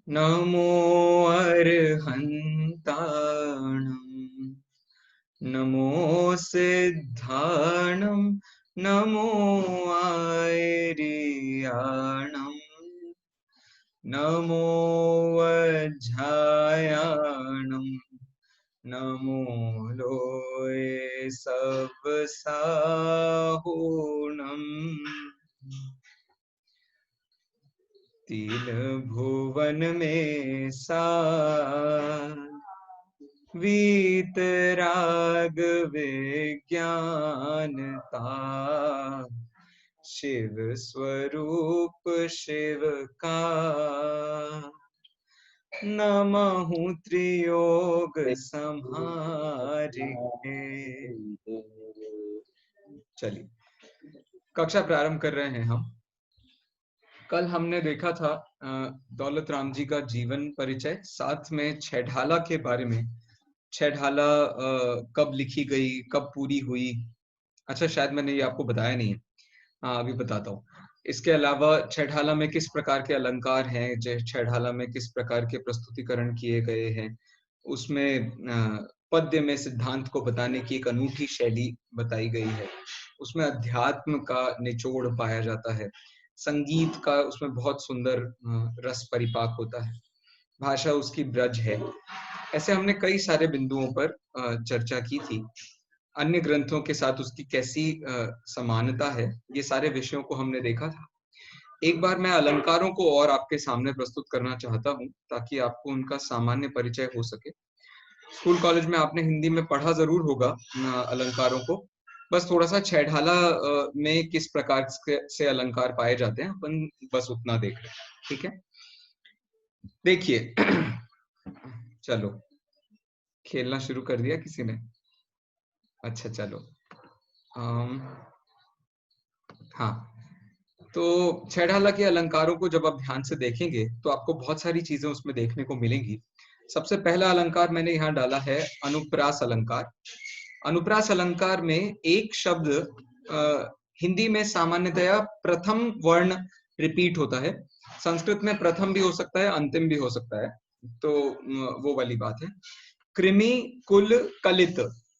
नमो अर्हन्ताणं नमो सिद्धाणं नमो आयर्याणं नमो वज्झायाणं नमो लोये सबसाहुणम् तीन भुवन में वीतराग विज्ञानता शिव स्वरूप शिव का नमहु त्रियोग संहारिणे। चलिए कक्षा प्रारंभ कर रहे हैं हम। कल हमने देखा था दौलत राम जी का जीवन परिचय, साथ में छेढाला के बारे में। छेढाला कब लिखी गई, कब पूरी हुई। अच्छा, शायद मैंने ये आपको बताया नहीं है। अभी बताता हूँ। इसके अलावा छेढाला में किस प्रकार के अलंकार हैं, छेढाला में किस प्रकार के प्रस्तुतिकरण किए गए हैं, उसमें पद्य में सिद्धांत को बताने की एक अनूठी शैली बताई गई है, उसमें अध्यात्म का निचोड़ पाया जाता है, संगीत का उसमें बहुत सुंदर रस परिपाक होता है, भाषा उसकी ब्रज है। ऐसे हमने कई सारे बिंदुओं पर चर्चा की थी। अन्य ग्रंथों के साथ उसकी कैसी समानता है, ये सारे विषयों को हमने देखा था। एक बार मैं अलंकारों को और आपके सामने प्रस्तुत करना चाहता हूँ ताकि आपको उनका सामान्य परिचय हो सके। स्कूल कॉलेज में आपने हिंदी में पढ़ा जरूर होगा अलंकारों को, बस थोड़ा सा छेढाला में किस प्रकार से अलंकार पाए जाते हैं अपन बस उतना देख रहे हैं। ठीक है, देखिए चलो, खेलना शुरू कर दिया किसी ने? अच्छा चलो। हाँ, तो छेढाला के अलंकारों को जब आप ध्यान से देखेंगे तो आपको बहुत सारी चीजें उसमें देखने को मिलेंगी। सबसे पहला अलंकार मैंने यहाँ डाला है अनुप्रास अलंकार। अनुप्रास अलंकार में एक शब्द हिंदी में सामान्यतया प्रथम वर्ण रिपीट होता है। संस्कृत में प्रथम भी हो सकता है, अंतिम भी हो सकता है, तो वो वाली बात है। कृमि कुल कलित,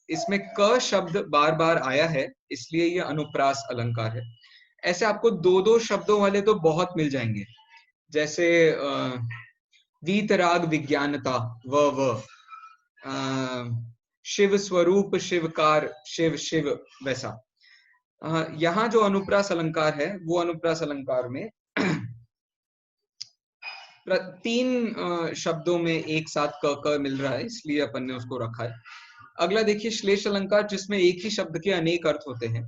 इसमें क शब्द बार बार आया है, इसलिए ये अनुप्रास अलंकार है। ऐसे आपको दो दो शब्दों वाले तो बहुत मिल जाएंगे, जैसे वीतराग विज्ञानता, व शिव स्वरूप शिवकार, शिव शिव, वैसा। यहाँ जो अनुप्रास अलंकार है वो अनुप्रास अलंकार में तीन शब्दों में एक साथ क मिल रहा है, इसलिए अपन ने उसको रखा है। अगला देखिए श्लेष अलंकार, जिसमें एक ही शब्द के अनेक अर्थ होते हैं।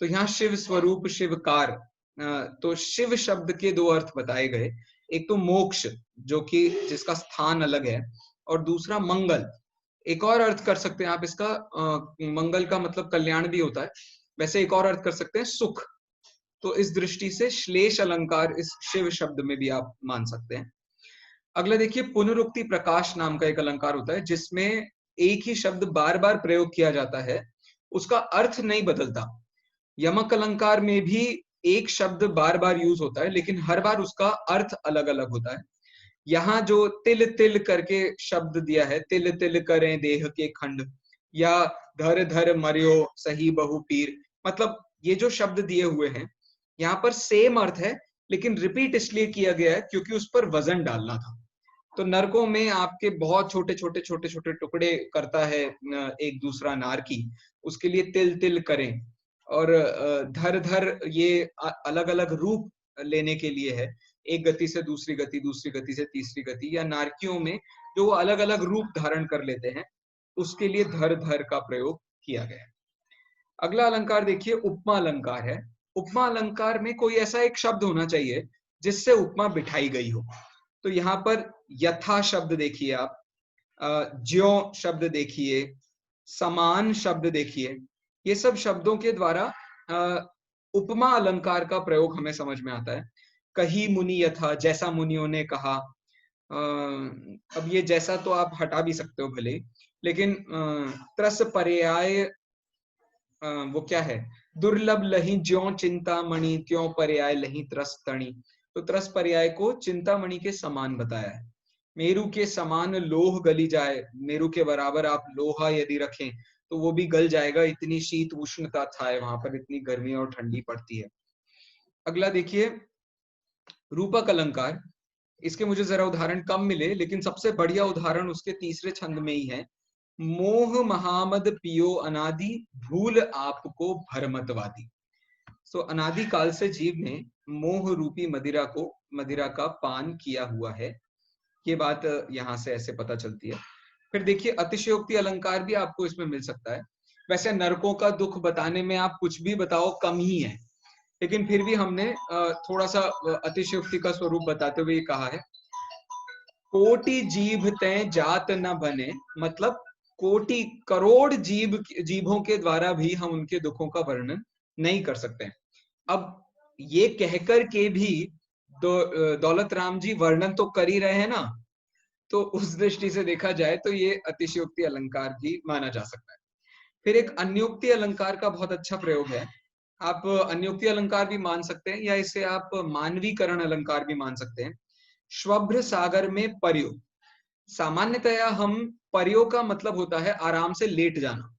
तो यहाँ शिव स्वरूप शिवकार, तो शिव शब्द के दो अर्थ बताए गए। एक तो मोक्ष, जो कि जिसका स्थान अलग है, और दूसरा मंगल। एक और अर्थ कर सकते हैं आप इसका, मंगल का मतलब कल्याण भी होता है, वैसे एक और अर्थ कर सकते हैं सुख। तो इस दृष्टि से श्लेष अलंकार इस शिव शब्द में भी आप मान सकते हैं। अगला देखिए पुनरुक्ति प्रकाश नाम का एक अलंकार होता है, जिसमें एक ही शब्द बार बार प्रयोग किया जाता है, उसका अर्थ नहीं बदलता। यमक अलंकार में भी एक शब्द बार बार यूज होता है, लेकिन हर बार उसका अर्थ अलग अलग होता है। यहाँ जो तिल तिल करके शब्द दिया है, तिल तिल करें देह के खंड, या धर धर मर्यो सही बहु पीर, मतलब ये जो शब्द दिए हुए हैं यहाँ पर सेम अर्थ है, लेकिन रिपीट इसलिए किया गया है क्योंकि उस पर वजन डालना था। तो नरकों में आपके बहुत छोटे छोटे छोटे छोटे टुकड़े करता है एक दूसरा नार की, उसके लिए तिल तिल करें। और धर धर ये अलग अलग रूप लेने के लिए है, एक गति से दूसरी गति, दूसरी गति से तीसरी गति, या नारकियों में जो अलग अलग रूप धारण कर लेते हैं, उसके लिए धर धर का प्रयोग किया गया है। अगला अलंकार देखिए उपमा अलंकार है। उपमा अलंकार में कोई ऐसा एक शब्द होना चाहिए जिससे उपमा बिठाई गई हो। तो यहाँ पर यथा शब्द देखिए आप, ज्यो शब्द देखिए, समान शब्द देखिए, ये सब शब्दों के द्वारा उपमा अलंकार का प्रयोग हमें समझ में आता है। कही मुनि यथा, जैसा मुनियों ने कहा। अब ये जैसा तो आप हटा भी सकते हो भले, लेकिन त्रस पर्याय वो क्या है, दुर्लभ लही ज्यों चिंतामणि त्यों पर्याय लही त्रस तणी। तो त्रस पर्याय को चिंतामणि के समान बताया है। मेरु के समान लोह गली जाए, मेरु के बराबर आप लोहा यदि रखें तो वो भी गल जाएगा, इतनी शीत उष्णता था वहां पर, इतनी गर्मी और ठंडी पड़ती है। अगला देखिए रूपक अलंकार। इसके मुझे जरा उदाहरण कम मिले, लेकिन सबसे बढ़िया उदाहरण उसके तीसरे छंद में ही है। मोह महामद पियो अनादि, भूल आपको भरमतवादी। सो अनादि काल से जीव ने मोह रूपी मदिरा का पान किया हुआ है। ये बात यहाँ से ऐसे पता चलती है। फिर देखिए अतिशयोक्ति अलंकार भी आपको इसमें मिल सकता है। वैसे नरकों का दुख बताने में आप कुछ भी बताओ कम ही है, लेकिन फिर भी हमने थोड़ा सा अतिशयोक्ति का स्वरूप बताते हुए कहा है, कोटि जीभ तय जात न बने, मतलब कोटि करोड़ जीभों के द्वारा भी हम उनके दुखों का वर्णन नहीं कर सकते। अब ये कहकर के भी दौलत राम जी वर्णन तो कर ही रहे हैं ना, तो उस दृष्टि से देखा जाए तो ये अतिशयोक्ति अलंकार भी माना जा सकता है। फिर एक अन्योक्ति अलंकार का बहुत अच्छा प्रयोग है। आप अन्योक्ति अलंकार भी मान सकते हैं, या इसे आप मानवीकरण अलंकार भी मान सकते हैं। श्वभ्र सागर में पर्यो, सामान्यतया हम पर्यो का मतलब होता है आराम से लेट जाना,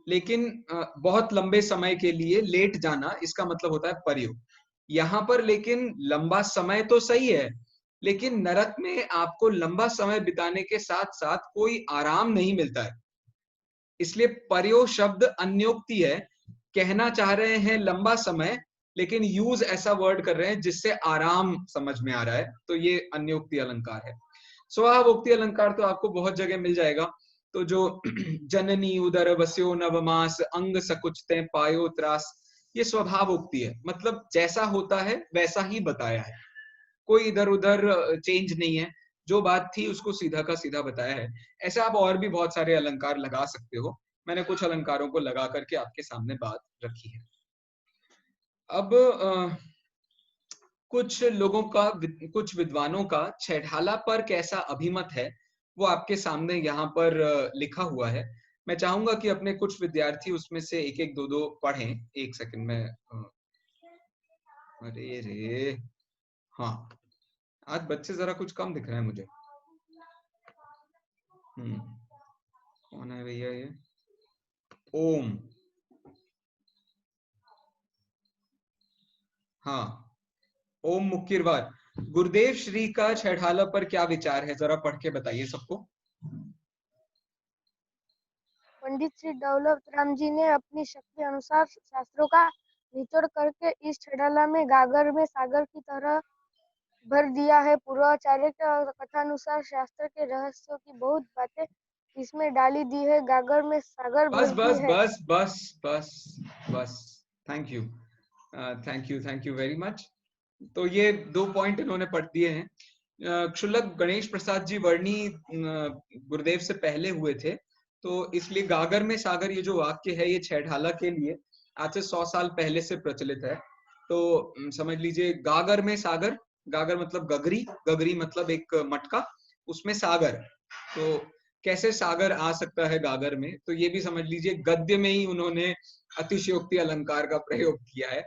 लेकिन बहुत लंबे समय के लिए लेट जाना, इसका मतलब होता है पर्यो। यहाँ पर लेकिन लंबा समय तो सही है, लेकिन नरक में आपको लंबा समय बिताने के साथ साथ कोई आराम नहीं मिलता है, इसलिए पर्यो शब्द अन्योक्ति है। कहना चाह रहे हैं लंबा समय, लेकिन यूज ऐसा वर्ड कर रहे हैं जिससे आराम समझ में आ रहा है, तो ये अन्योक्ति अलंकार है। स्वभावोक्ति अलंकार तो आपको बहुत जगह मिल जाएगा। तो जो जननी उदर वस्यो नवमास, अंग सकुचते पायो त्रास, ये स्वभावोक्ति है, मतलब जैसा होता है वैसा ही बताया है, कोई इधर उधर चेंज नहीं है, जो बात थी उसको सीधा का सीधा बताया है। ऐसे आप और भी बहुत सारे अलंकार लगा सकते हो, मैंने कुछ अलंकारों को लगा करके आपके सामने बात रखी है। अब कुछ लोगों का, कुछ विद्वानों का छेठाला पर कैसा अभिमत है वो आपके सामने यहाँ पर लिखा हुआ है। मैं चाहूंगा कि अपने कुछ विद्यार्थी उसमें से एक एक दो दो पढ़ें। एक सेकंड में अरे रे, हाँ आज बच्चे जरा कुछ कम दिख रहे हैं मुझे। कौन है भैया ये? ओम, हाँ ओम मुक्किरवार। गुरुदेव श्री का छेठाला पर क्या विचार है, जरा पढ़ के बताइए सबको। पंडित श्री दौलत राम जी ने अपनी शक्ति अनुसार शास्त्रों का निचोड़ करके इस छेठाला में गागर में सागर की तरह भर दिया है। पूर्वाचार्य के कथानुसार शास्त्र के रहस्यों की बहुत बातें इसमें डाली दी है। गागर में सागर बस भर दी बस है। बस बस बस बस, thank you, thank you very much. तो ये 2 पॉइंट इन्होंने पढ़ दिए हैं। क्षुल्लक गणेश प्रसाद जी वर्णी गुरुदेव से पहले हुए थे, तो इसलिए गागर में सागर ये जो वाक्य है ये छेठाला के लिए आज से 100 साल पहले से प्रचलित है। तो समझ लीजिए गागर में सागर, गागर मतलब गगरी, गगरी मतलब एक मटका, उसमें सागर, तो कैसे सागर आ सकता है गागर में, तो ये भी समझ लीजिए गद्य में ही उन्होंने अतिशयोक्ति अलंकार का प्रयोग किया है।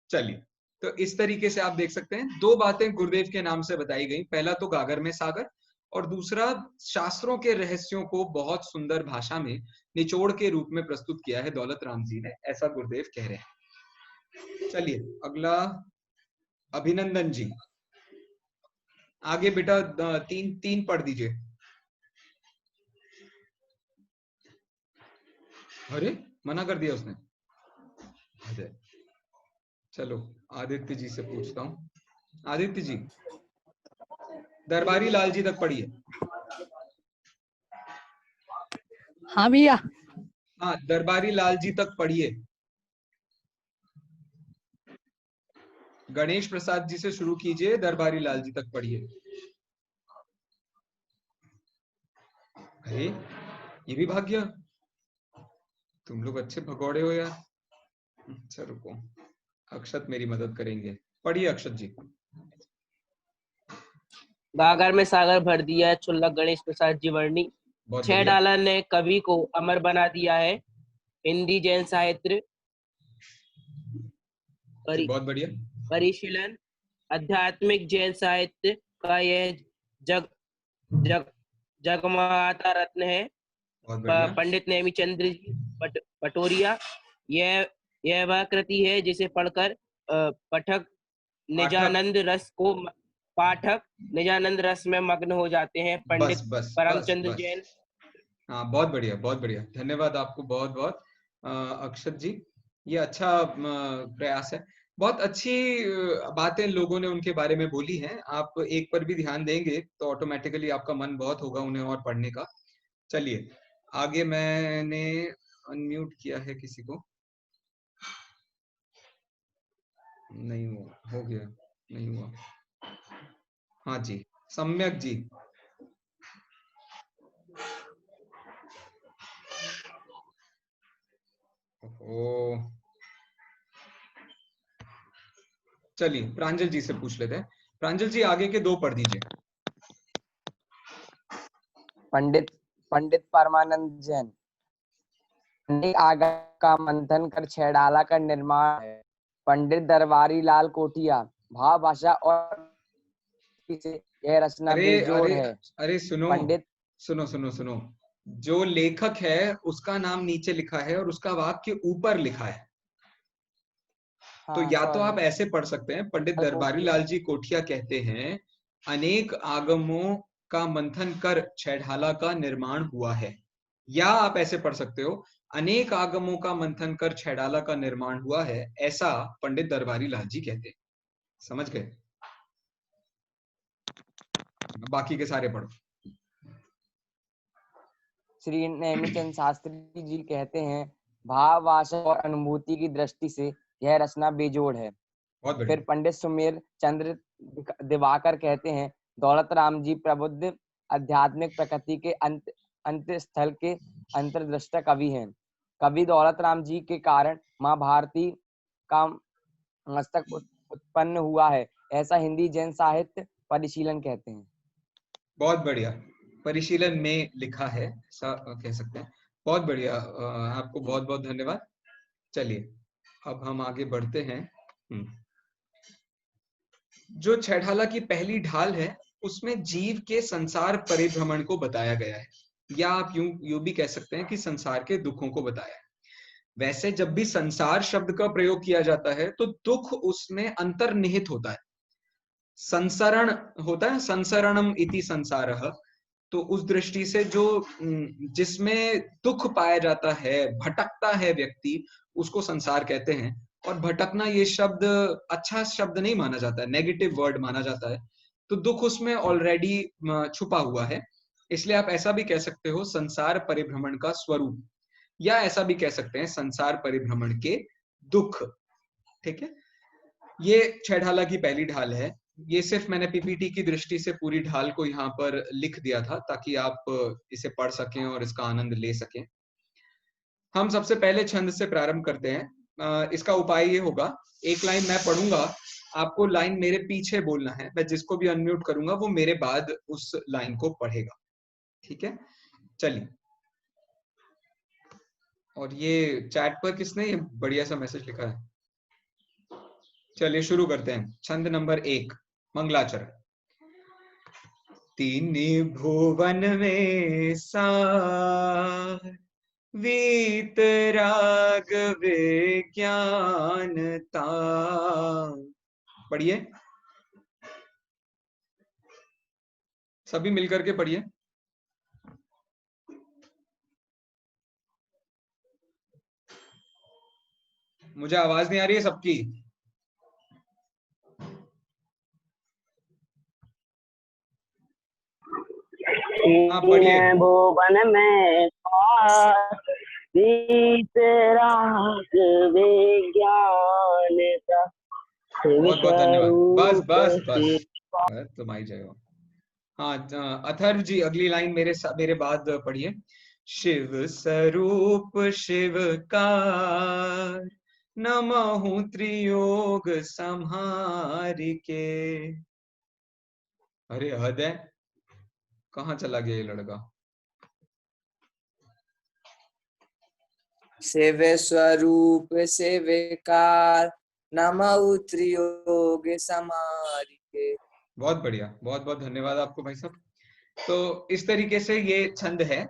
चलिए, तो इस तरीके से आप देख सकते हैं 2 बातें गुरुदेव के नाम से बताई गई, पहला तो गागर में सागर, और दूसरा शास्त्रों के रहस्यों को बहुत सुंदर भाषा में निचोड़ के रूप में प्रस्तुत किया है दौलत राम जी ने, ऐसा गुरुदेव कह रहे हैं। चलिए अगला अभिनंदन जी, आगे बेटा 3 पढ़ दीजिए। अरे मना कर दिया उसने। अरे चलो आदित्य जी से पूछता हूँ। आदित्य जी दरबारी लाल जी तक पढ़िए। हाँ भैया। हाँ दरबारी लाल जी तक पढ़िए। गणेश प्रसाद जी से शुरू कीजिए, दरबारी लाल जी तक पढ़िए। अरे ये भी भाग गया, तुम लोग अच्छे भगौड़े हो यार। अच्छा रुको, अक्षत मेरी मदद करेंगे, पढ़िए अक्षत जी। गागर में सागर भर दिया है, क्षुल्लक गणेश प्रसाद जी वर्णी। छेठाला ने कवि को अमर बना दिया है। हिंदी जैन साहित्य बहुत बढ़िया। परिशीलन आध्यात्मिक जैन साहित्य का यह जग जगमाता रत्न है बहुत बढ़िया। पंडित नेमीचंद्र जी पटोरिया। यह वह कृति है जिसे पढ़कर पाठक निजानंद रस में मग्न हो जाते हैं। पंडित बस बस बस परमचंद्र बस। जैन। हाँ, बहुत बढ़िया, बहुत बढ़िया, धन्यवाद आपको बहुत बहुत अक्षत जी। ये अच्छा प्रयास है। बहुत अच्छी बातें लोगों ने उनके बारे में बोली हैं। आप एक पर भी ध्यान देंगे तो ऑटोमेटिकली आपका मन बहुत होगा उन्हें और पढ़ने का। चलिए आगे, मैंने अनम्यूट किया है किसी को, नहीं हुआ, हो गया, नहीं हुआ। हाँ जी, सम्यक जी। ओ, चलिए प्रांजल जी से पूछ लेते हैं। प्रांजल जी आगे के 2 पढ़ दीजिए। पंडित पंडित परमानंद जैन। पंडित आगम का मंथन कर छह डाला का निर्माण है। पंडित दरबारी लाल कोटिया। भाव भाषा और से यह रचना अरे बेजोड़ अरे है। अरे, सुनो पंडित सुनो सुनो सुनो, जो लेखक है उसका नाम नीचे लिखा है और उसका वाक्य ऊपर लिखा है। तो हाँ या तो सॉरी आप ऐसे पढ़ सकते हैं, पंडित दरबारी कोटिया। लाल जी कोठिया कहते हैं अनेक आगमों का मंथन कर छहढाला का निर्माण हुआ है। या आप ऐसे पढ़ सकते हो, अनेक आगमों का मंथन कर छहढाला का निर्माण हुआ है, ऐसा पंडित दरबारी लाल जी कहते हैं। समझ गए? बाकी के सारे पढ़ो। श्री नेमीचंद शास्त्री जी कहते हैं भाव भाषा और अनुभूति की दृष्टि से यह रचना बेजोड़ है। बहुत फिर बढ़िया। पंडित सुमेर चंद्र दिवाकर कहते हैं दौलत राम जी प्रबुद्ध आध्यात्मिक प्रकृति के अंत स्थल के अंतर्दृष्टा कवि हैं। कवि दौलत राम जी के कारण माँ भारती का मस्तक उत्पन्न हुआ है, ऐसा हिंदी जैन साहित्य परिशीलन कहते हैं। बहुत बढ़िया, परिशीलन में लिखा है, ऐसा कह सकते हैं। बहुत बढ़िया, आपको बहुत बहुत धन्यवाद। चलिए अब हम आगे बढ़ते हैं। जो छहढाला की पहली ढाल है उसमें जीव के संसार परिभ्रमण को बताया गया है, या आप यूं भी कह सकते हैं कि संसार के दुखों को बताया है। वैसे जब भी संसार शब्द का प्रयोग किया जाता है तो दुख उसमें अंतर्निहित होता है, संसरण होता है, संसरणम इति संसारः। तो उस दृष्टि से जो जिसमें दुख पाया जाता है, भटकता है व्यक्ति, उसको संसार कहते हैं। और भटकना ये शब्द अच्छा शब्द नहीं माना जाता है, नेगेटिव वर्ड माना जाता है। तो दुख उसमें ऑलरेडी छुपा हुआ है, इसलिए आप ऐसा भी कह सकते हो संसार परिभ्रमण का स्वरूप, या ऐसा भी कह सकते हैं संसार परिभ्रमण के दुख। ठीक है, ये छहढाला की पहली ढाल है। ये सिर्फ मैंने पीपीटी की दृष्टि से पूरी ढाल को यहाँ पर लिख दिया था ताकि आप इसे पढ़ सकें और इसका आनंद ले सकें। हम सबसे पहले छंद से प्रारंभ करते हैं। इसका उपाय ये होगा, एक लाइन मैं पढ़ूंगा, आपको लाइन मेरे पीछे बोलना है। मैं जिसको भी अनम्यूट करूंगा वो मेरे बाद उस लाइन को पढ़ेगा। ठीक है, चलिए। और ये चैट पर किसने ये बढ़िया सा मैसेज लिखा है? चलिए शुरू करते हैं। छंद नंबर 1, मंगलाचरण। तीन भुवन में सार वीतराग विज्ञानता। पढ़िए, सभी मिलकर के पढ़िए। मुझे आवाज नहीं आ रही है सबकी। हाँ पढ़िए। भुवन में वीतराग विज्ञानता। बहुत बहुत धन्यवाद। बस बस बस, तुम आई जाओ। हाँ, अथर्व जी अगली लाइन मेरे बाद पढ़िए। शिव स्वरूप शिवकार, नमहु त्रियोग संहारिके। अरे हद है, कहाँ चला गया ये लड़का? शिव स्वरूप शिवकार नमः त्रियोग समारिके। बहुत बढ़िया, बहुत बहुत धन्यवाद आपको भाई साहब। तो इस तरीके से ये छंद है।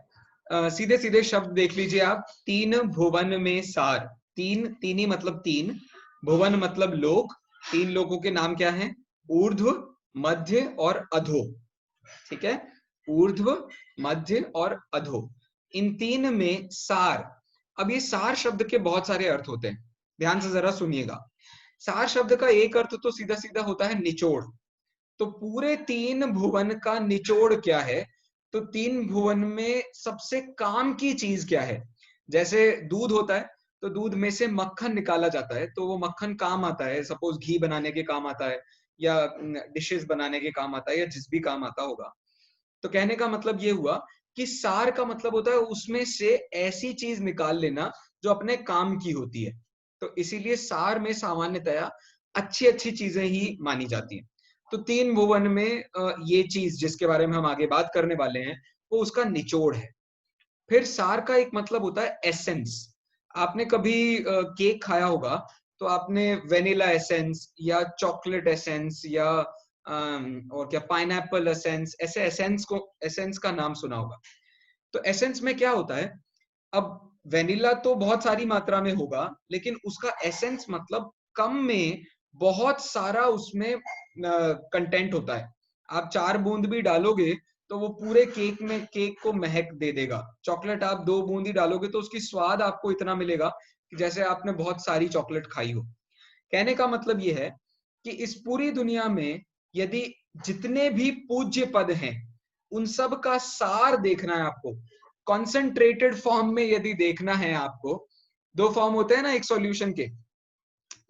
सीधे सीधे शब्द देख लीजिए आप। तीन भुवन में सार, तीन, तीनी मतलब तीन, भुवन मतलब लोक, तीन लोकों के नाम क्या हैं? ऊर्ध्व, मध्य और अधो। ठीक है, ऊर्ध्व, मध्य और अधो, इन तीन में सार। अब ये सार शब्द के बहुत सारे अर्थ होते हैं, ध्यान से जरा सुनिएगा। सार शब्द का एक अर्थ तो सीधा सीधा होता है निचोड़। तो पूरे तीन भुवन का निचोड़ क्या है? तो तीन भुवन में सबसे काम की चीज क्या है? जैसे दूध होता है तो दूध में से मक्खन निकाला जाता है, तो वो मक्खन काम आता है, सपोज घी बनाने के काम आता है, या डिशेस बनाने के काम आता है, या जिस भी काम आता होगा। तो कहने का मतलब ये हुआ कि सार का मतलब होता है उसमें से ऐसी चीज निकाल लेना जो अपने काम की होती है। तो इसीलिए सार में सामान्यतया अच्छी अच्छी चीजें ही मानी जाती हैं। तो तीन भुवन में ये चीज जिसके बारे में हम आगे बात करने वाले हैं वो उसका निचोड़ है। फिर सार का एक मतलब होता है एसेंस। आपने कभी केक खाया होगा तो आपने वेनिला एसेंस या चॉकलेट एसेंस या और क्या पाइनएप्पल एसेंस, ऐसे एसेंस का नाम सुना होगा। तो एसेंस में क्या होता है? अब वेनिला तो बहुत सारी मात्रा में होगा, लेकिन उसका एसेंस मतलब कम में बहुत सारा उसमें कंटेंट होता है। आप 4 बूंद भी डालोगे तो वो पूरे केक में केक को महक दे देगा। चॉकलेट आप 2 बूंद ही डालोगे तो उसकी स्वाद आपको इतना मिलेगा कि जैसे आपने बहुत सारी चॉकलेट खाई हो। कहने का मतलब ये है कि इस पूरी दुनिया में यदि जितने भी पूज्य पद हैं उन सब का सार देखना है आपको, कॉन्सेंट्रेटेड फॉर्म में यदि देखना है आपको, दो फॉर्म होते हैं ना एक सॉल्यूशन के,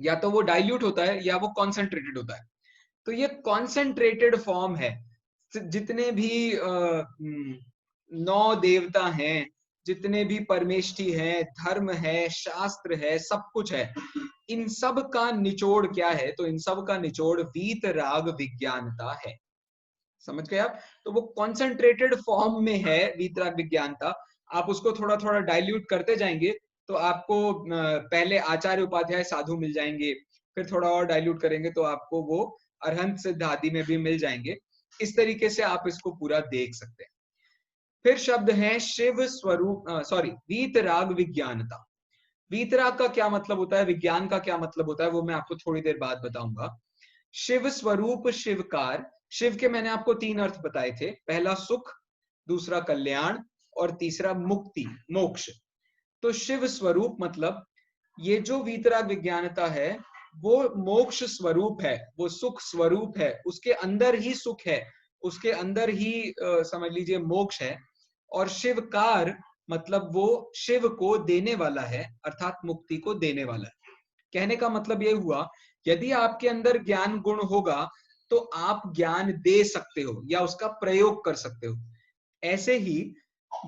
या तो वो डाइल्यूट होता है या वो कॉन्सेंट्रेटेड होता है। तो ये कॉन्सेंट्रेटेड फॉर्म है। जितने भी 9 देवता हैं, जितने भी परमेष्ठी हैं, धर्म है, शास्त्र है, सब कुछ है, इन सब का निचोड़ क्या है? तो इन सब का निचोड़ वीतराग विज्ञानता है। समझ गए आप? तो वो कॉन्सेंट्रेटेड फॉर्म में है वीतराग विज्ञानता। आप उसको थोड़ा थोड़ा डाइल्यूट करते जाएंगे तो आपको पहले आचार्य उपाध्याय साधु मिल जाएंगे, फिर थोड़ा और डाइल्यूट करेंगे तो आपको वो अरहंत सिद्ध आदि में भी मिल जाएंगे। इस तरीके से आप इसको पूरा देख सकते हैं। फिर शब्द है शिव स्वरूप, सॉरी, वीतराग विज्ञानता। वीतराग का क्या मतलब होता है, विज्ञान का क्या मतलब होता है, वो मैं आपको थोड़ी देर बाद बताऊंगा। शिव स्वरूप, शिवकार। शिव के मैंने आपको 3 अर्थ बताए थे, पहला सुख, दूसरा कल्याण और तीसरा मुक्ति, मोक्ष। तो शिव स्वरूप मतलब ये जो वीतराग विज्ञानता है वो मोक्ष स्वरूप है, वो सुख स्वरूप है, उसके अंदर ही सुख है, उसके अंदर ही समझ लीजिए मोक्ष है। और शिवकार मतलब वो शिव को देने वाला है, अर्थात मुक्ति को देने वाला है। कहने का मतलब ये हुआ यदि आपके अंदर ज्ञान गुण होगा तो आप ज्ञान दे सकते हो या उसका प्रयोग कर सकते हो। ऐसे ही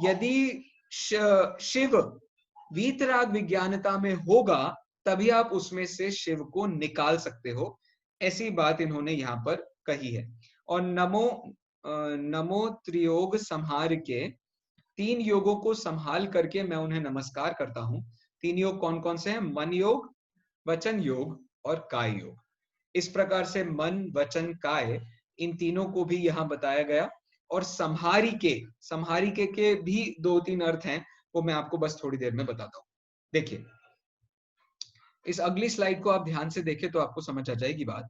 यदि शिव वीतराग विज्ञानता में होगा तभी आप उसमें से शिव को निकाल सकते हो। ऐसी बात इन्होंने यहाँ पर कही है। और नमो त्रियोग संहार के, 3 योगों को संभाल करके मैं उन्हें नमस्कार करता हूँ। 3 योग कौन कौन से हैं? मन योग, वचन योग और काय योग। इस प्रकार से मन, वचन, काय, इन तीनों को भी यहाँ बताया गया। और संहारी के भी 2-3 अर्थ हैं, वो मैं आपको बस थोड़ी देर में बताता हूँ। देखिए इस अगली स्लाइड को आप ध्यान से देखें तो आपको समझ आ जाएगी बात।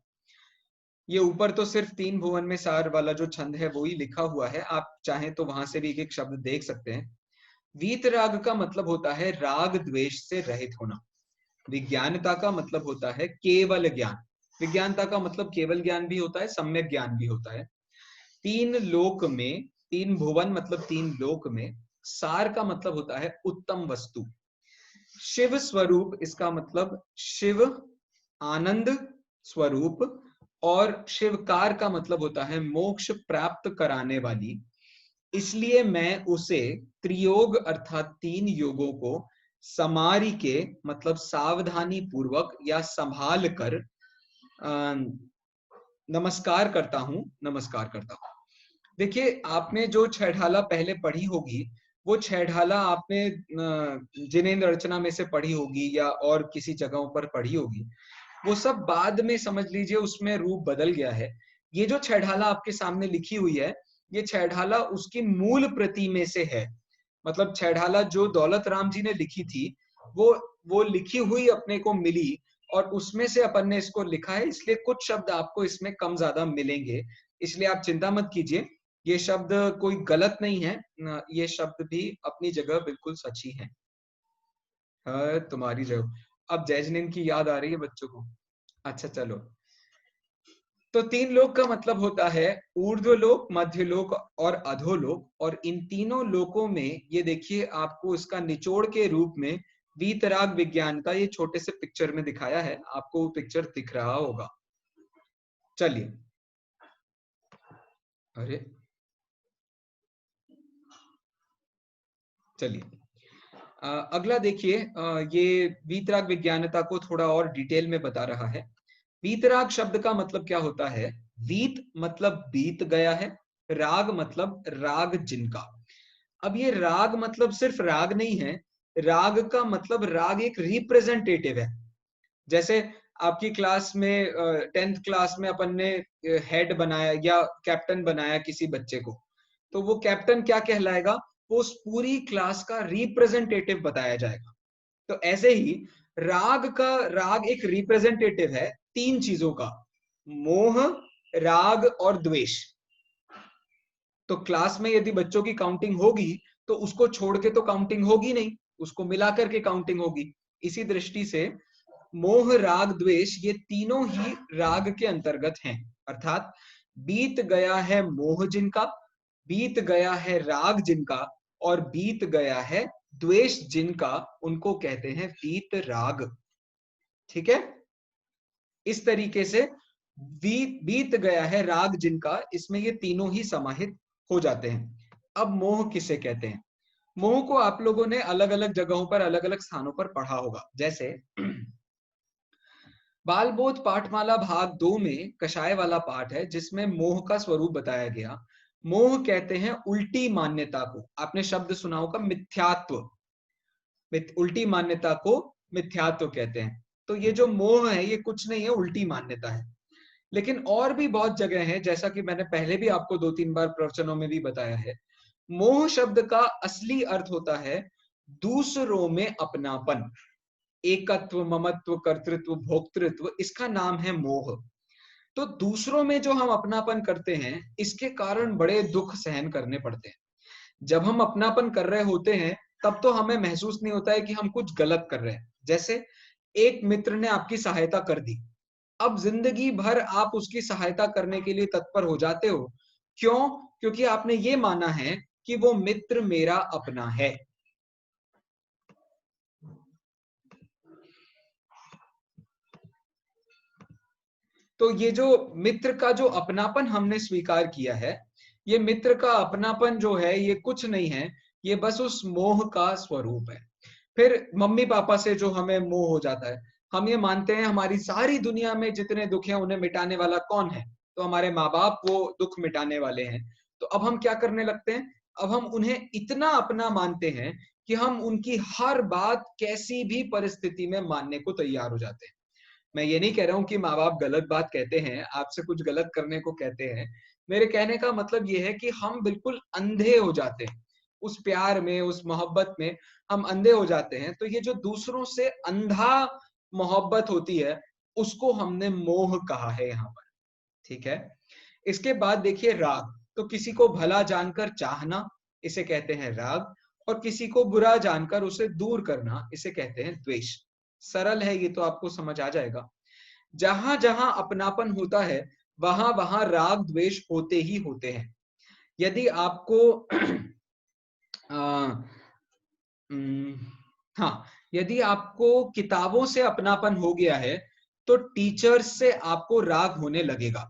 ये ऊपर तो सिर्फ 3 भुवन में सार वाला जो छंद है वो ही लिखा हुआ है, आप चाहें तो वहां से भी एक एक शब्द देख सकते हैं। वीतराग का मतलब होता है राग द्वेष से रहित होना। विज्ञानता का मतलब होता है केवल ज्ञान। विज्ञानता का मतलब केवल ज्ञान भी होता है, सम्यक ज्ञान भी होता है। 3 लोक में, 3 भुवन मतलब 3 लोक में, सार का मतलब होता है उत्तम वस्तु। शिव स्वरूप, इसका मतलब शिव आनंद स्वरूप। और शिवकार का मतलब होता है मोक्ष प्राप्त कराने वाली। इसलिए मैं उसे त्रियोग अर्थात 3 योगों को समारी के मतलब सावधानी पूर्वक या संभाल कर नमस्कार करता हूं। देखिए आपने जो छहढाला पहले पढ़ी होगी वो छहढाला आपने जिनेंद्र अर्चना में से पढ़ी होगी या और किसी जगहों पर पढ़ी होगी। वो सब बाद में समझ लीजिए उसमें रूप बदल गया है। ये जो छहढाला आपके सामने लिखी हुई है ये छेढ़ाला उसकी मूल प्रति में से है। मतलब छेढ़ाला जो दौलत राम जी ने लिखी थी वो लिखी हुई अपने को मिली और उसमें से अपन ने इसको लिखा है, इसलिए कुछ शब्द आपको इसमें कम ज्यादा मिलेंगे, इसलिए आप चिंता मत कीजिए। ये शब्द कोई गलत नहीं है, ये शब्द भी अपनी जगह बिल्कुल सच्ची है। तुम्हारी जगह। अब जैजनिन की याद आ रही है बच्चों को? अच्छा चलो, तो 3 लोक का मतलब होता है ऊर्ध्वलोक, मध्यलोक और अधोलोक, और इन तीनों लोकों में ये देखिए आपको इसका निचोड़ के रूप में वीतराग विज्ञान का ये छोटे से पिक्चर में दिखाया है, आपको वो पिक्चर दिख रहा होगा। चलिए, अरे चलिए अगला देखिए, ये वीतराग विज्ञानता को थोड़ा और डिटेल में बता रहा है। वीतराग शब्द का मतलब क्या होता है? वीत मतलब बीत गया है, राग मतलब राग जिनका। अब ये राग मतलब सिर्फ राग नहीं है, राग का मतलब राग एक रिप्रेजेंटेटिव है। जैसे आपकी क्लास में 10th क्लास में अपन ने हेड बनाया या कैप्टन बनाया किसी बच्चे को, तो वो कैप्टन क्या कहलाएगा? वो उस पूरी क्लास का रिप्रेजेंटेटिव बताया जाएगा। तो ऐसे ही राग एक रिप्रेजेंटेटिव है 3 चीजों का, मोह, राग और द्वेष। तो क्लास में यदि बच्चों की काउंटिंग होगी तो उसको छोड़ के तो काउंटिंग होगी नहीं, उसको मिलाकर के काउंटिंग होगी। इसी दृष्टि से मोह, राग, द्वेष ये तीनों ही राग के अंतर्गत हैं। अर्थात बीत गया है मोह जिनका, बीत गया है राग जिनका, और बीत गया है द्वेष जिनका, उनको कहते हैं वीत राग। ठीक है, इस तरीके से बीत गया है राग जिनका, इसमें ये तीनों ही समाहित हो जाते हैं। अब मोह किसे कहते हैं? मोह को आप लोगों ने अलग अलग जगहों पर, अलग अलग स्थानों पर पढ़ा होगा। जैसे बालबोध पाठमाला भाग 2 में कषाय वाला पाठ है जिसमें मोह का स्वरूप बताया गया। मोह कहते हैं उल्टी मान्यता को। आपने शब्द सुना होगा मिथ्यात्व, उल्टी मान्यता को मिथ्यात्व कहते हैं। तो ये जो मोह है ये कुछ नहीं है, उल्टी मान्यता है। लेकिन और भी बहुत जगह है, जैसा कि मैंने पहले भी आपको 2-3 बार प्रवचनों में भी बताया है। मोह शब्द का असली अर्थ होता है दूसरों में अपनापन, एकत्व, ममत्व, कर्तृत्व, भोक्तृत्व, इसका नाम है मोह। तो दूसरों में जो हम अपनापन करते हैं इसके कारण बड़े दुख सहन करने पड़ते हैं। जब हम अपनापन कर रहे होते हैं तब तो हमें महसूस नहीं होता है कि हम कुछ गलत कर रहे हैं। जैसे एक मित्र ने आपकी सहायता कर दी, अब जिंदगी भर आप उसकी सहायता करने के लिए तत्पर हो जाते हो। क्यों? क्योंकि आपने ये माना है कि वो मित्र मेरा अपना है। तो ये जो मित्र का जो अपनापन हमने स्वीकार किया है, ये मित्र का अपनापन जो है ये कुछ नहीं है, ये बस उस मोह का स्वरूप है। फिर मम्मी पापा से जो हमें मोह हो जाता है, हम ये मानते हैं हमारी सारी दुनिया में जितने दुख हैं उन्हें मिटाने वाला कौन है? तो हमारे माँ बाप वो दुख मिटाने वाले हैं। तो अब हम क्या करने लगते हैं? अब हम उन्हें इतना अपना मानते हैं कि हम उनकी हर बात कैसी भी परिस्थिति में मानने को तैयार हो जाते हैं। मैं ये नहीं कह रहा हूं कि माँ बाप गलत बात कहते हैं, आपसे कुछ गलत करने को कहते हैं। मेरे कहने का मतलब ये है कि हम बिल्कुल अंधे हो जाते हैं उस प्यार में, उस मोहब्बत में हम अंधे हो जाते हैं। तो ये जो दूसरों से अंधा मोहब्बत होती है उसको हमने मोह कहा है यहाँ पर। ठीक है, इसके बाद देखिए राग। तो किसी को भला जानकर चाहना, इसे कहते हैं राग, और किसी को बुरा जानकर उसे दूर करना, इसे कहते हैं द्वेष। सरल है, ये तो आपको समझ आ जाएगा। जहां जहां अपनापन होता है वहां वहां राग द्वेष होते ही होते हैं। यदि आपको हाँ, यदि आपको किताबों से अपनापन हो गया है तो टीचर्स से आपको राग होने लगेगा,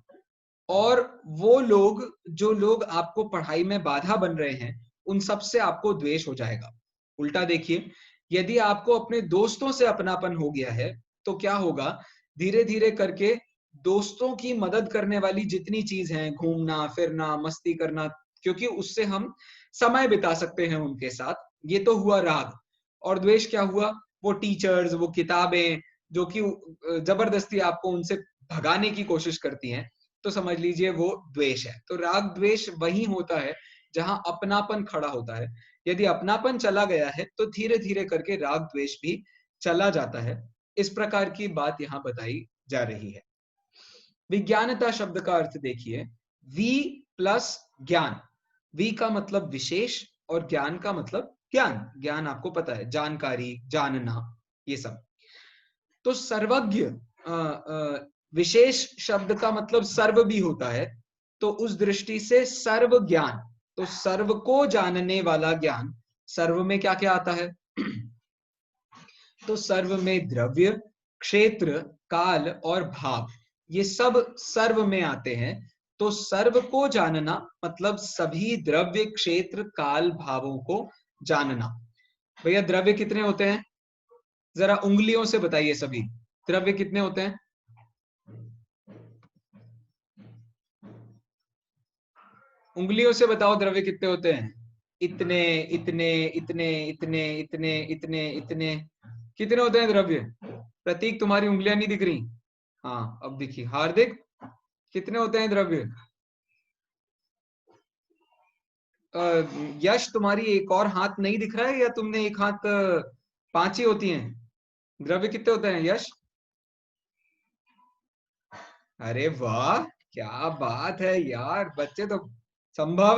और वो लोग जो लोग आपको पढ़ाई में बाधा बन रहे हैं उन सब से आपको द्वेष हो जाएगा। उल्टा देखिए, यदि आपको अपने दोस्तों से अपनापन हो गया है तो क्या होगा? धीरे धीरे करके दोस्तों की मदद करने वाली जितनी चीज हैं, घूमना फिरना, मस्ती करना, क्योंकि उससे हम समय बिता सकते हैं उनके साथ, ये तो हुआ राग। और द्वेष क्या हुआ? वो टीचर्स, वो किताबें जो कि जबरदस्ती आपको उनसे भगाने की कोशिश करती हैं, तो समझ लीजिए वो द्वेष है। तो राग द्वेष वही होता है जहां अपनापन खड़ा होता है। यदि अपनापन चला गया है तो धीरे धीरे करके राग द्वेष भी चला जाता है। इस प्रकार की बात यहाँ बताई जा रही है। विज्ञानता शब्द का अर्थ देखिए, वी प्लस ज्ञान। वी का मतलब विशेष और ज्ञान का मतलब ज्ञान। ज्ञान आपको पता है, जानकारी, जानना, ये सब। तो सर्वज्ञ विशेष शब्द का मतलब सर्व भी होता है, तो उस दृष्टि से सर्व ज्ञान, तो सर्व को जानने वाला ज्ञान। सर्व में क्या क्या आता है? तो सर्व में द्रव्य, क्षेत्र, काल और भाव, ये सब सर्व में आते हैं। तो सर्व को जानना मतलब सभी द्रव्य, क्षेत्र, काल, भावों को जानना। भैया द्रव्य कितने होते हैं? जरा उंगलियों से बताइए सभी, द्रव्य कितने होते हैं? उंगलियों से बताओ द्रव्य कितने होते हैं? इतने, इतने, इतने, इतने, इतने, इतने, इतने, कितने होते हैं द्रव्य? प्रतीक तुम्हारी उंगलियां नहीं दिख रही। हाँ अब दिखी। हार्दिक कितने होते हैं द्रव्य? यश तुम्हारी एक और हाथ नहीं दिख रहा है, या तुमने एक हाथ, 5 ही होती हैं? द्रव्य कितने होते हैं यश? अरे वाह, क्या बात है यार, बच्चे तो संभव।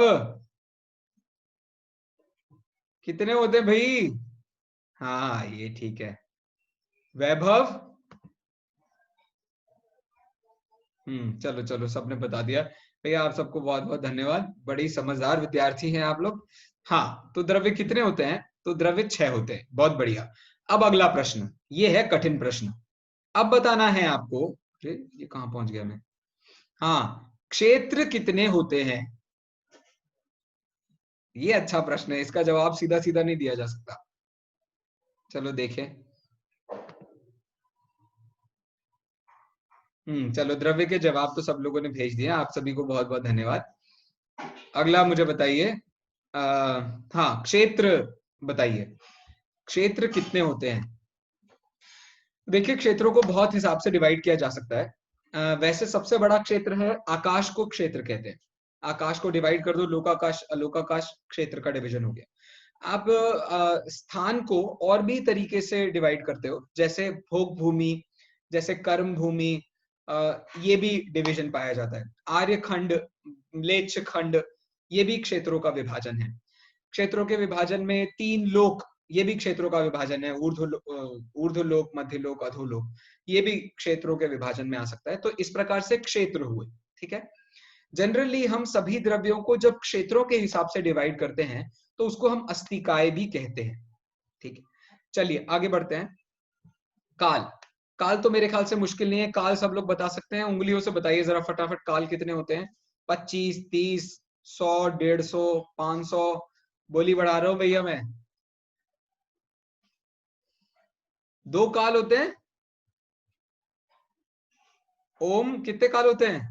कितने होते हैं भाई? हाँ ये ठीक है। वैभव? चलो चलो, सबने बता दिया। भैया आप सबको बहुत बहुत धन्यवाद, बड़ी समझदार विद्यार्थी हैं आप लोग। हाँ, तो द्रव्य कितने होते हैं? तो द्रव्य 6 होते हैं। बहुत बढ़िया। अब अगला प्रश्न, ये है कठिन प्रश्न। अब बताना है आपको, ये कहां पहुंच गया मैं? हाँ, क्षेत्र कितने होते हैं? ये अच्छा प्रश्न है, इसका जवाब सीधा सीधा नहीं दिया जा सकता। चलो देखें। चलो, द्रव्य के जवाब तो सब लोगों ने भेज दिया, आप सभी को बहुत बहुत धन्यवाद। अगला मुझे बताइए, हाँ क्षेत्र बताइए, क्षेत्र कितने होते हैं? देखिए क्षेत्रों को बहुत हिसाब से डिवाइड किया जा सकता है। वैसे सबसे बड़ा क्षेत्र है आकाश को क्षेत्र कहते हैं। आकाश को डिवाइड कर दो, लोकाकाश अलोकाकाश, क्षेत्र का डिवीजन हो गया। आप स्थान को और भी तरीके से डिवाइड करते हो, जैसे भोग भूमि, जैसे कर्म भूमि, ये भी डिवीजन पाया जाता है। आर्य खंड, म्लेच्छ खंड, ये भी क्षेत्रों का विभाजन है। क्षेत्रों के विभाजन में 3 लोक, ये भी क्षेत्रों का विभाजन है। ऊर्ध्वलोक, मध्यलोक, अधोलोक, ये भी क्षेत्रों के विभाजन में आ सकता है। तो इस प्रकार से क्षेत्र हुए, ठीक है। जनरली हम सभी द्रव्यों को जब क्षेत्रों के हिसाब से डिवाइड करते हैं तो उसको हम अस्तिकाय भी कहते हैं, ठीक है। चलिए आगे बढ़ते हैं। काल, काल तो मेरे ख्याल से मुश्किल नहीं है, काल सब लोग बता सकते हैं। उंगलियों से बताइए जरा फटाफट, काल कितने होते हैं? 25, 30, 100, 150, 500, बोली बढ़ा रहा हूं भैया मैं। 2 काल होते हैं। ओम कितने काल होते हैं?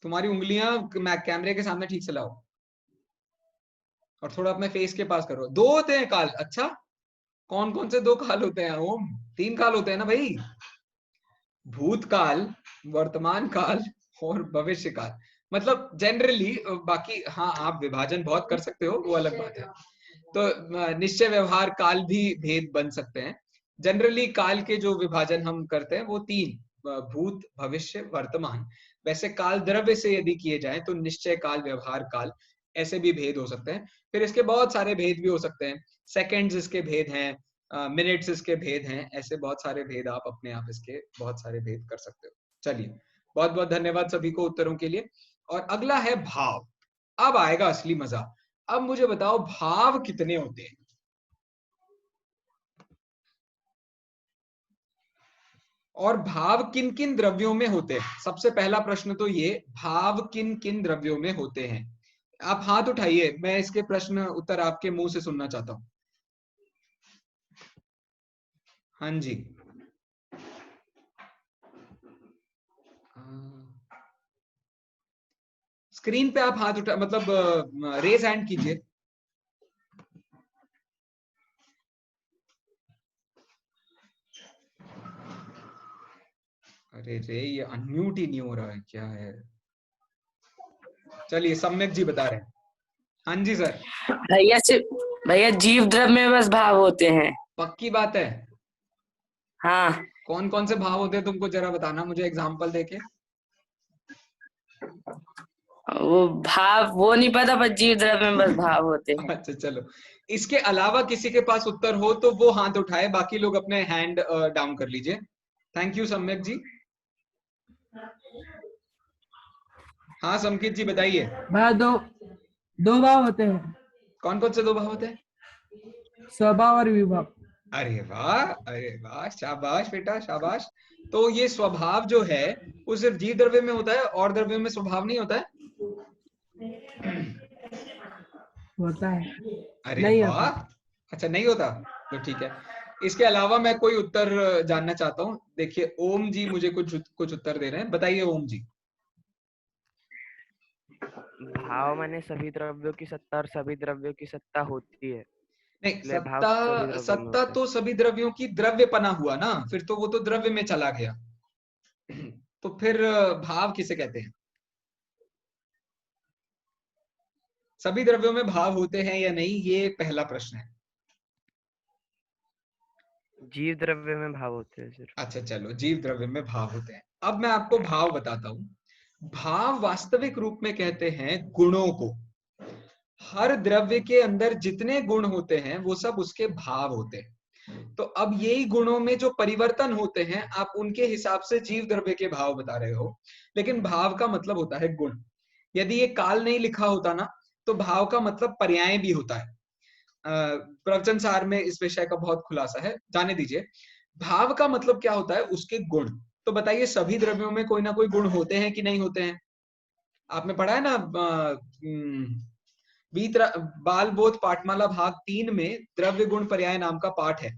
तुम्हारी उंगलियां कैमरे के सामने ठीक से लाओ और थोड़ा अपने फेस के पास करो। 2 होते हैं काल? अच्छा, कौन कौन से 2 काल होते हैं ओम? 3 काल होते हैं ना भाई, भूतकाल, वर्तमान काल और भविष्य काल। मतलब जनरली, बाकी हाँ आप विभाजन बहुत कर सकते हो, वो अलग बात है। तो निश्चय व्यवहार काल भी भेद बन सकते हैं। जनरली काल के जो विभाजन हम करते हैं वो 3, भूत, भविष्य, वर्तमान। वैसे काल द्रव्य से यदि किए जाए तो निश्चय काल, व्यवहार काल, ऐसे भी भेद हो सकते हैं। फिर इसके बहुत सारे भेद भी हो सकते हैं। सेकंड्स इसके भेद हैं, मिनट्स इसके भेद हैं, ऐसे बहुत सारे भेद आप अपने आप इसके बहुत सारे भेद कर सकते हो। चलिए, बहुत बहुत धन्यवाद सभी को उत्तरों के लिए। और अगला है भाव। अब आएगा असली मजा। अब मुझे बताओ भाव कितने होते हैं? और भाव किन किन द्रव्यों में होते हैं? सबसे पहला प्रश्न तो ये, भाव किन किन द्रव्यों में होते हैं? आप हाथ उठाइए, मैं इसके प्रश्न उत्तर आपके मुंह से सुनना चाहता हूं। हाँ जी, स्क्रीन पे आप हाथ उठा, मतलब रेज हैंड कीजिए। अरे रे, ये अनम्यूट ही नहीं हो रहा है, क्या है? चलिए सम्यक जी बता रहे हैं। हाँ जी सर। भैया जीव द्रव्य में बस भाव होते हैं। पक्की बात है? हाँ, कौन कौन से भाव होते हैं तुमको जरा बताना मुझे एग्जांपल देके। वो भाव वो नहीं पता, पर जीव द्रव्य में बस भाव होते हैं। अच्छा चलो, इसके अलावा किसी के पास उत्तर हो तो वो हाथ उठाए, बाकी लोग अपने हैंड डाउन कर लीजिए। थैंक यू सम्यक जी। हाँ संकित जी बताइए। भैया दो भाव होते हैं, कौन कौन से दो भाव होते हैं? स्वभाव और विभाव। अरे वाह, अरे वाह, शाबाश बेटा शाबाश। तो ये स्वभाव जो है वो सिर्फ जीव द्रव्य में होता है, और द्रव्य में स्वभाव नहीं होता है? होता है। अरे नहीं वाह, होता। अच्छा नहीं होता, तो ठीक है। इसके अलावा मैं कोई उत्तर जानना चाहता हूँ। देखिए ओम जी मुझे कुछ उत्तर दे रहे हैं, बताइए ओम जी। भाव माने सभी द्रव्यों की सत्ता और सभी द्रव्यों की सत्ता होती है, नहीं, इसलिए भाव सत्ता सभी द्रव्यों में सत्ता होता है। तो सभी द्रव्यों की द्रव्यपना हुआ ना, फिर तो वो तो द्रव्य में चला गया। तो फिर भाव किसे कहते हैं? सभी द्रव्यों में भाव होते हैं या नहीं, ये पहला प्रश्न है। जीव द्रव्य में भाव होते हैं सिर्फ। अच्छा चलो, जीव द्रव्य में भाव होते हैं। अब मैं आपको भाव बताता हूं। भाव वास्तविक रूप में कहते हैं गुणों को। हर द्रव्य के अंदर जितने गुण होते हैं वो सब उसके भाव होते हैं। तो अब यही गुणों में जो परिवर्तन होते हैं, आप उनके हिसाब से जीव द्रव्य के भाव बता रहे हो, लेकिन भाव का मतलब होता है गुण। यदि ये काल नहीं लिखा होता ना, तो भाव का मतलब पर्याय भी होता है। प्रवचन सार में इस विषय का बहुत खुलासा है, जाने दीजिए। भाव का मतलब क्या होता है? उसके गुण। तो बताइए सभी द्रव्यों में कोई ना कोई गुण होते हैं कि नहीं होते हैं? आपने पढ़ा है ना बाल बोध पाठमाला भाग 3 में द्रव्य गुण पर्याय नाम का पाठ है।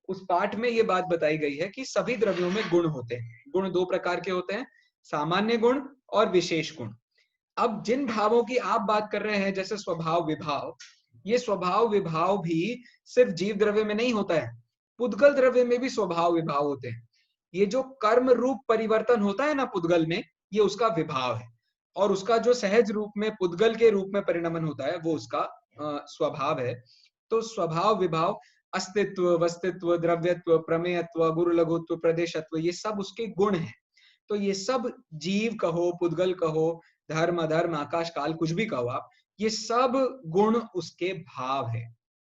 उस पाठ में ये बात बताई गई है कि सभी द्रव्यों में गुण होते हैं। गुण दो प्रकार के होते हैं, सामान्य गुण और विशेष गुण। अब जिन भावों की आप बात कर रहे हैं, जैसे स्वभाव विभाव, ये स्वभाव विभाव भी सिर्फ जीव द्रव्य में नहीं होता है, पुद्गल द्रव्य में भी स्वभाव विभाव होते हैं। ये जो कर्म रूप परिवर्तन होता है ना पुद्गल में, ये उसका विभाव है, और उसका जो सहज रूप में पुद्गल के रूप में परिणमन होता है वो उसका स्वभाव है। तो स्वभाव विभाव, अस्तित्व, वस्तित्व, द्रव्यत्व, प्रमेयत्व, गुरु लघुत्व, प्रदेशत्व, ये सब उसके गुण हैं। तो ये सब जीव कहो, पुद्गल कहो, धर्म अधर्म, आकाश काल, कुछ भी कहो आप, ये सब गुण उसके भाव है।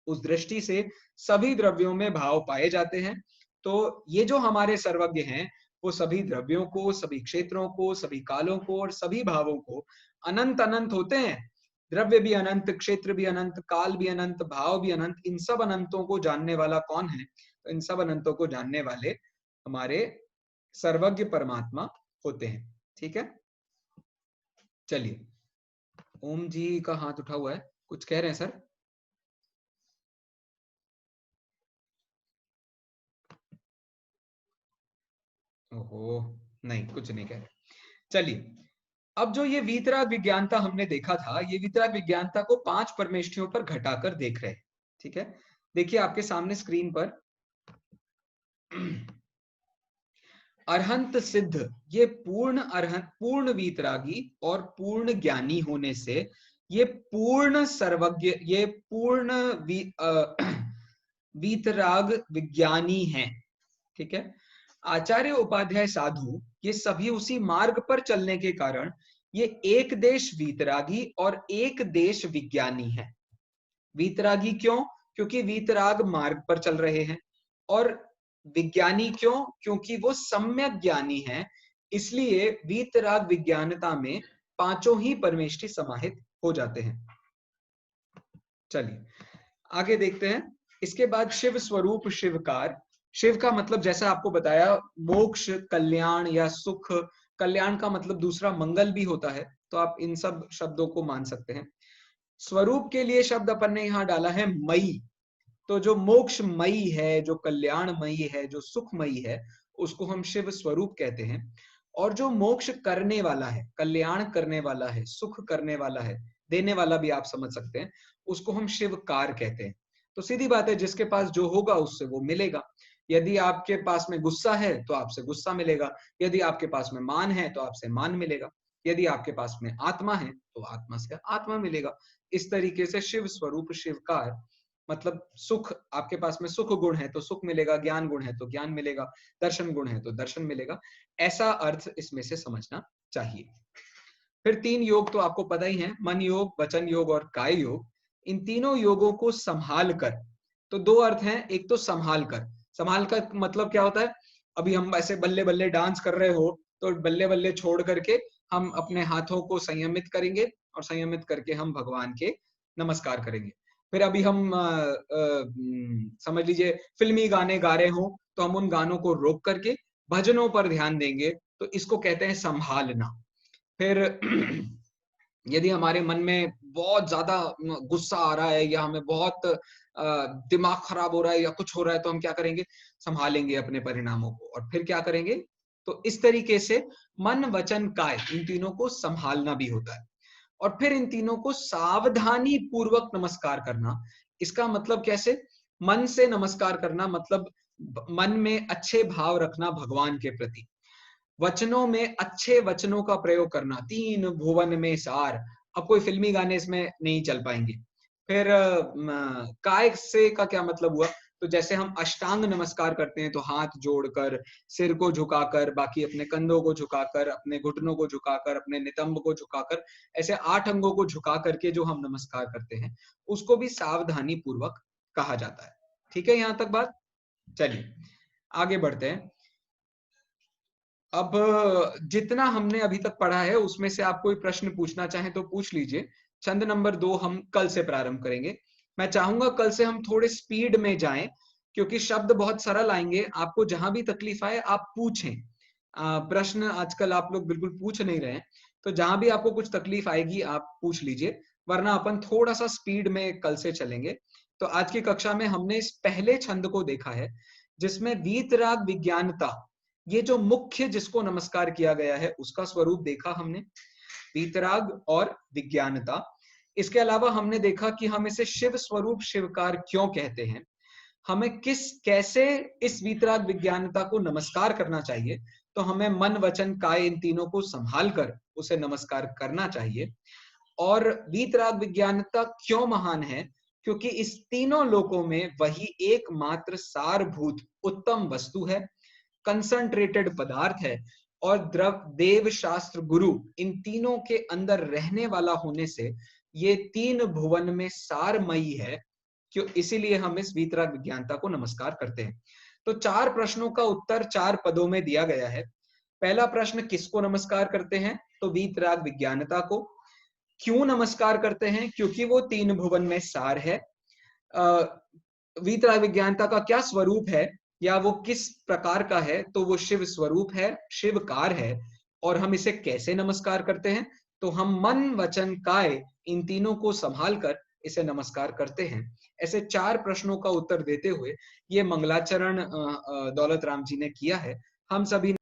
उस दृष्टि से सभी द्रव्यों में भाव पाए जाते हैं। तो ये जो हमारे सर्वज्ञ हैं, वो सभी द्रव्यों को, सभी क्षेत्रों को, सभी कालों को और सभी भावों को अनंत अनंत होते हैं। द्रव्य भी अनंत, क्षेत्र भी अनंत, काल भी अनंत, भाव भी अनंत। इन सब अनंतों को जानने वाला कौन है? तो इन सब अनंतों को जानने वाले हमारे सर्वज्ञ परमात्मा होते हैं। ठीक है, चलिए। ओम जी का हाथ उठा हुआ है, कुछ कह रहे हैं सर? ओहो, नहीं कुछ नहीं कह रहे। चलिए, अब जो ये वीतराग विज्ञानता हमने देखा था, ये वीतराग विज्ञानता को 5 परमेष्ठियों पर घटाकर देख रहे हैं। ठीक है, देखिए आपके सामने स्क्रीन पर अरहंत सिद्ध, ये पूर्ण अरहंत, पूर्ण वीतरागी और पूर्ण ज्ञानी होने से ये पूर्ण सर्वज्ञ, ये पूर्ण वीतराग विज्ञानी हैं। ठीक है, आचार्य उपाध्याय साधु, ये सभी उसी मार्ग पर चलने के कारण ये एक देश वीतरागी और एक देश विज्ञानी है। वीतरागी क्यों? क्योंकि वीतराग मार्ग पर चल रहे हैं। और विज्ञानी क्यों? क्योंकि वो सम्यक ज्ञानी हैं। इसलिए वीतराग विज्ञानता में पांचों ही परमेष्ठी समाहित हो जाते हैं। चलिए आगे देखते हैं। इसके बाद शिव स्वरूप शिवकार। शिव का मतलब जैसा आपको बताया, मोक्ष, कल्याण या सुख। कल्याण का मतलब दूसरा मंगल भी होता है, तो आप इन सब शब्दों को मान सकते हैं। स्वरूप के लिए शब्द अपन ने यहाँ डाला है मई। तो जो मोक्षमयी है, जो कल्याणमयी है, जो सुखमयी है, उसको हम शिव स्वरूप कहते हैं। और जो मोक्ष करने वाला है, कल्याण करने वाला है, सुख करने वाला है, देने वाला भी आप समझ सकते हैं, उसको हम शिवकार कहते हैं। तो सीधी बात है, जिसके पास जो होगा उससे वो मिलेगा। यदि आपके पास में गुस्सा है तो आपसे गुस्सा मिलेगा, यदि आपके पास में मान है तो आपसे मान मिलेगा, यदि आपके पास में आत्मा है तो आत्मा से आत्मा मिलेगा। इस तरीके से शिव स्वरूप शिवकार मतलब सुख, आपके पास में सुख गुण है तो सुख मिलेगा, ज्ञान गुण है तो ज्ञान मिलेगा, दर्शन गुण है तो दर्शन मिलेगा। ऐसा अर्थ इसमें से समझना चाहिए। फिर 3 योग तो आपको पता ही है, मन योग, वचन योग और काय योग। इन तीनों योगों को संभाल कर, तो 2 अर्थ हैं। एक तो संभाल कर मतलब क्या होता है, अभी हम ऐसे बल्ले बल्ले डांस कर रहे हो तो बल्ले बल्ले छोड़ करके हम अपने हाथों को संयमित करेंगे और संयमित करके हम भगवान के नमस्कार करेंगे। फिर अभी हम समझ लीजिए फिल्मी गाने गा रहे हो तो हम उन गानों को रोक करके भजनों पर ध्यान देंगे, तो इसको कहते हैं संभालना। फिर यदि हमारे मन में बहुत ज्यादा गुस्सा आ रहा है या हमें बहुत दिमाग खराब हो रहा है या कुछ हो रहा है तो हम क्या करेंगे, संभालेंगे अपने परिणामों को। और फिर क्या करेंगे, तो इस तरीके से मन वचन काय इन तीनों को संभालना भी होता है। और फिर इन तीनों को सावधानी पूर्वक नमस्कार करना। इसका मतलब कैसे, मन से नमस्कार करना मतलब मन में अच्छे भाव रखना भगवान के प्रति, वचनों में अच्छे वचनों का प्रयोग करना, 3 भुवन में सार। अब कोई फिल्मी गाने इसमें नहीं चल पाएंगे। फिर काय से का क्या मतलब हुआ, तो जैसे हम अष्टांग नमस्कार करते हैं तो हाथ जोड़कर, सिर को झुकाकर, बाकी अपने कंधों को झुकाकर, अपने घुटनों को झुकाकर, अपने नितंब को झुकाकर, ऐसे 8 अंगों को झुका करके जो हम नमस्कार करते हैं उसको भी सावधानी पूर्वक कहा जाता है। ठीक है, यहां तक बात। चलिए आगे बढ़ते हैं। अब जितना हमने अभी तक पढ़ा है उसमें से आप कोई प्रश्न पूछना चाहें तो पूछ लीजिए। छंद नंबर 2 हम कल से प्रारंभ करेंगे। मैं चाहूंगा कल से हम थोड़े स्पीड में जाएं, क्योंकि शब्द बहुत सरल आएंगे। आपको जहां भी तकलीफ आए आप पूछें। प्रश्न आजकल आप लोग बिल्कुल पूछ नहीं रहे हैं, तो जहां भी आपको कुछ तकलीफ आएगी आप पूछ लीजिए, वरना अपन थोड़ा सा स्पीड में कल से चलेंगे। तो आज की कक्षा में हमने इस पहले छंद को देखा है जिसमें वीतराग विज्ञानता, ये जो मुख्य जिसको नमस्कार किया गया है उसका स्वरूप देखा हमने, वीतराग और विज्ञानता। इसके अलावा हमने देखा कि हम इसे शिव स्वरूप शिवकार क्यों कहते हैं, हमें कैसे इस वीतराग विज्ञानता को नमस्कार करना चाहिए। तो हमें मन वचन काय इन तीनों को संभाल कर उसे नमस्कार करना चाहिए। और वीतराग विज्ञानता क्यों महान है, क्योंकि इस तीनों लोकों में वही एकमात्र सारभूत उत्तम वस्तु है, कंसंट्रेटेड पदार्थ है, और द्रव देव शास्त्र गुरु इन तीनों के अंदर रहने वाला होने से ये 3 भुवन में सारमयी है, क्यों इसीलिए हम इस वीतराग विज्ञानता को नमस्कार करते हैं। तो 4 प्रश्नों का उत्तर 4 पदों में दिया गया है। पहला प्रश्न, किसको नमस्कार करते हैं, तो वीतराग विज्ञानता को। क्यों नमस्कार करते हैं, क्योंकि वो 3 भुवन में सार है। वीतराग विज्ञानता का क्या स्वरूप है या वो किस प्रकार का है, तो वो शिव स्वरूप है, शिवकार है। और हम इसे कैसे नमस्कार करते हैं, तो हम मन वचन काय इन तीनों को संभाल कर इसे नमस्कार करते हैं। ऐसे 4 प्रश्नों का उत्तर देते हुए ये मंगलाचरण दौलत राम जी ने किया है। हम सभी